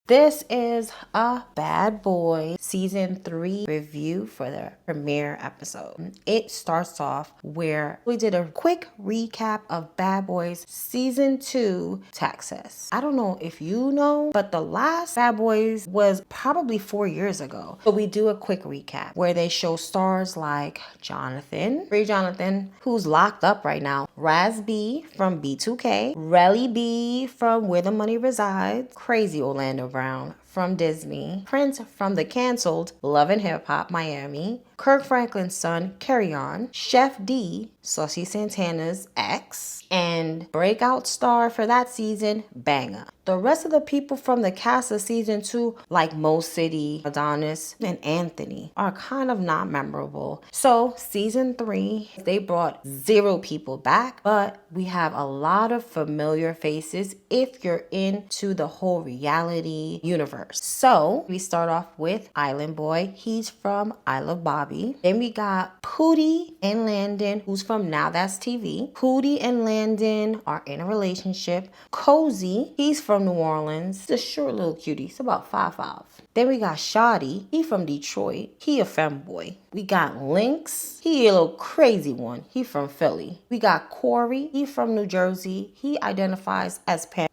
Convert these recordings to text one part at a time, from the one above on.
This is a Bad Boy Season 3 review for the premiere episode. It starts off where we did a quick recap of Bad Boys Season 2 Texas. I don't know if you know, but the last Bad Boys was probably 4 years ago. But we do a quick recap where they show stars like Jonathan, Free Jonathan, who's locked up right now, Raz B from B2K, Relly B from Where the Money Resides, Crazy Orlando Brown from Disney, Prince from the canceled Love and Hip Hop Miami, Kirk Franklin's son, Carry On, Chef D, Saucy Santana's ex, and breakout star for that season, Banger. The rest of the people from the cast of season 2, like Mo City, Adonis, and Anthony, are kind of not memorable. So season 3, they brought 0 people back, but we have a lot of familiar faces if you're into the whole reality universe. So we start off with Island Boy. He's from I Love Bobby. Then we got Pootie and Landon, who's from Now That's TV. Pootie and Landon are in a relationship. Cozy, he's from New Orleans. He's a short little cutie. He's about 5'5". Then we got Shoddy. He from Detroit. He a femboy. We got Lynx. He a little crazy one. He from Philly. We got Corey. He from New Jersey. He identifies as Pan.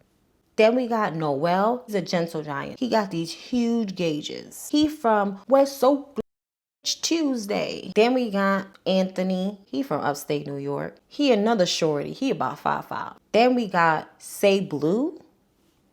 Then we got Noel. He's a gentle giant. He got these huge gauges. He from West Oak Tuesday. Then we got Anthony. He from upstate New York. He another shorty. He about 5'5". Then we got Say Blue.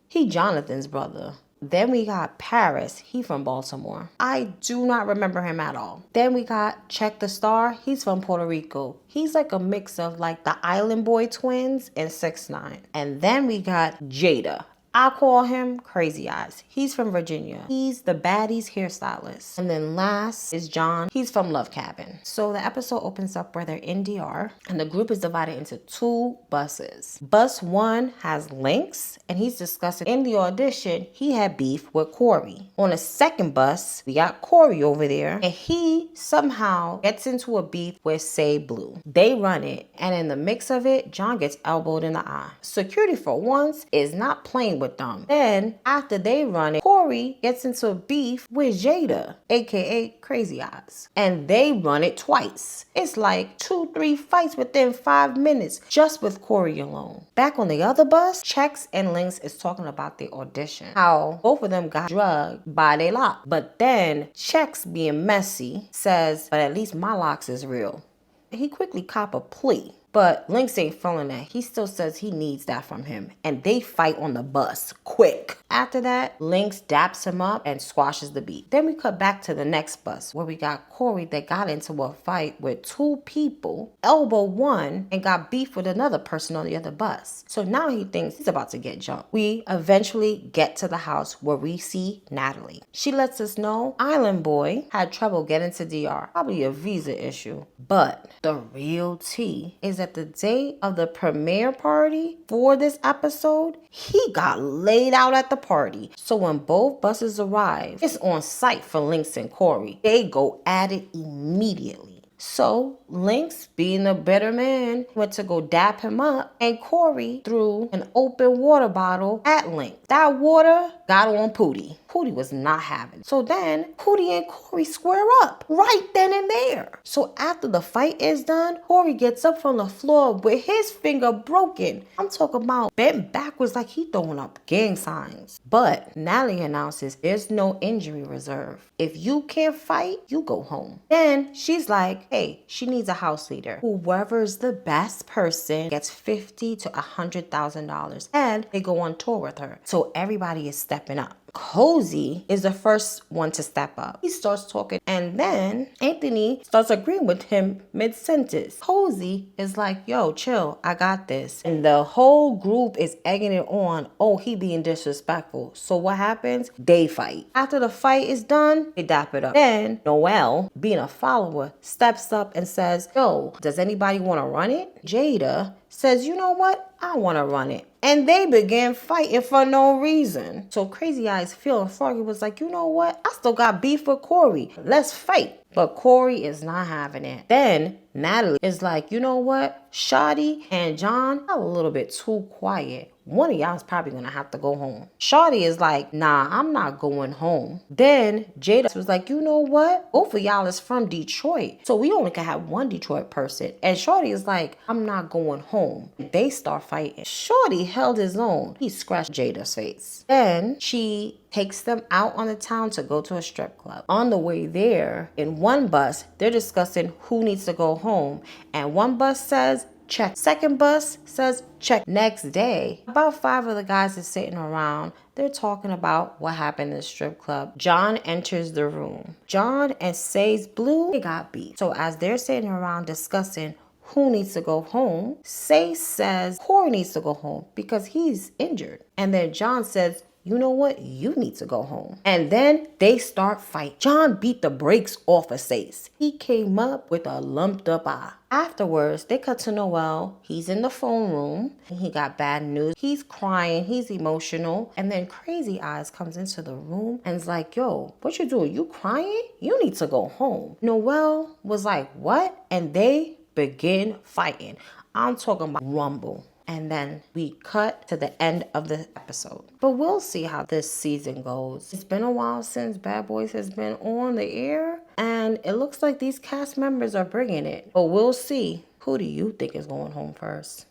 He Jonathan's brother. Then we got Paris. He from Baltimore. I do not remember him at all. Then we got Check the Star. He's from Puerto Rico. He's like a mix of like the Island Boy twins and 6ix9ine. And then we got Jada. I call him Crazy Eyes. He's from Virginia. He's the baddies hairstylist. And then last is John. He's from Love Cabin. So the episode opens up where they're in DR and the group is divided into 2 buses. Bus 1 has Lynx and he's discussing in the audition he had beef with Corey. On the second bus, we got Corey over there and he somehow gets into a beef with Say Blue. They run it and in the mix of it, John gets elbowed in the eye. Security for once is not playing with them. Then after they run it, Corey gets into a beef with Jada, aka Crazy Eyes, and they run it twice. It's like 2-3 fights within 5 minutes just with Corey alone. Back on the other bus, Chex and Lynx is talking about the audition, how both of them got drugged by their lock, but then Chex, being messy, says, but at least my locks is real. He quickly cop a plea. But Lynx ain't feeling that. He still says he needs that from him. And they fight on the bus quick. After that, Lynx daps him up and squashes the beat. Then we cut back to the next bus where we got Corey that got into a fight with 2 people, elbow one, and got beef with another person on the other bus. So now he thinks he's about to get jumped. We eventually get to the house where we see Natalie. She lets us know Island Boy had trouble getting to DR. Probably a visa issue. But the real tea is that the day of the premiere party for this episode, he got laid out at the party. So when both buses arrive, it's on site for Lynx and Corey. They go at it immediately. So Lynx, being the better man, went to go dap him up, and Corey threw an open water bottle at Lynx. That water got on Pootie. Pootie was not having it. So then Pootie and Corey square up right then and there. So after the fight is done, Corey gets up from the floor with his finger broken. I'm talking about bent backwards like he throwing up gang signs. But Natalie announces there's no injury reserve. If you can't fight, you go home. Then she's like, hey, she needs a house leader. Whoever's the best person gets $50,000 to $100,000 and they go on tour with her. So everybody is stepping up. Cozy is the first one to step up. He starts talking and then Anthony starts agreeing with him mid-sentence. Cozy is like, yo, chill, I got this. And the whole group is egging it on. Oh, he being disrespectful. So what happens? They fight. After the fight is done, they dap it up. Then Noel, being a follower, steps up and says, yo, does anybody want to run it? Jada says, you know what? I want to run it. And they began fighting for no reason. So Crazy Eyes feeling froggy was like, you know what? I still got beef with Corey. Let's fight. But Corey is not having it. Then Natalie is like, you know what? Shawty and John are a little bit too quiet. One of y'all is probably gonna have to go home. Shawty is like, nah, I'm not going home. Then Jada was like, you know what? Both of y'all is from Detroit. So we only can have one Detroit person. And Shawty is like, I'm not going home. They start fighting. Shawty held his own. He scratched Jada's face. Then she takes them out on the town to go to a strip club. On the way there, in one bus, they're discussing who needs to go home. And one bus says, check. Second bus says, check. Next day, about 5 of the guys are sitting around. They're talking about what happened in the strip club. John enters the room. John and Say's Blue, they got beat. So as they're sitting around discussing who needs to go home, Say says Corey needs to go home because he's injured. And then John says, you know what? You need to go home. And then they start fighting. John beat the brakes off of Sace. He came up with a lumped up eye. Afterwards, they cut to Noel. He's in the phone room. And he got bad news. He's crying. He's emotional. And then Crazy Eyes comes into the room and is like, yo, what you doing? You crying? You need to go home. Noel was like, what? And they begin fighting. I'm talking about rumble. And then we cut to the end of the episode. But we'll see how this season goes. It's been a while since Bad Boys has been on the air. And it looks like these cast members are bringing it. But we'll see. Who do you think is going home first?